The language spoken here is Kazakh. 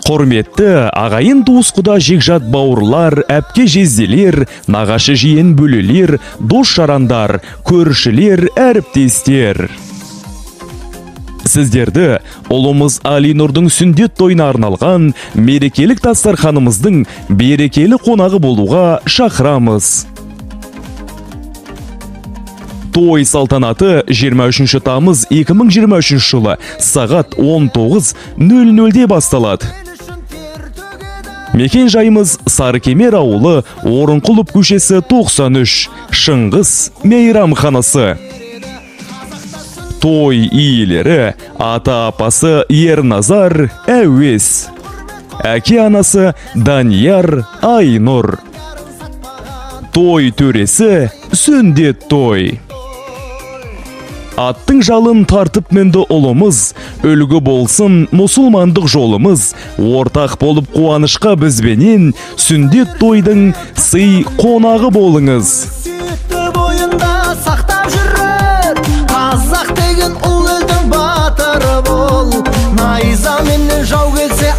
Құрметті ағайын туысқұда жекжат бауырлар, әпке жезделер, нағашы жиен бөлелер, дос жарандар, көршілер, әріптестер. Сіздерді ұлымыз Алинұрдың сүндет тойына арналған мерекелік дастарханымыздың берекелі қонағы болуға шақырамыз. Той салтанаты 23 тамыз 2023 жылы сағат 19:00-де басталады. Мекен жайымыз Сарыкемер ауылы, Орынқұлов көшесі 93, Шыңғыс мейрамханасы. Той иелері ата-апасы Ерназар Әуес, әке анасы Данияр Айнұр. Той төресі Сүндет той. Аттың жалын тартып мінді ұлымыз, үлгі болсын мұсылмандық жолымыз, ортақ болып қуанышқа бізбенен, сүндет тойдың сый қонағы болыңыз. Сүйікті бойында сақтап жүрер, қазақ деген ұл елдің батыры бол. Найза менен жау келсе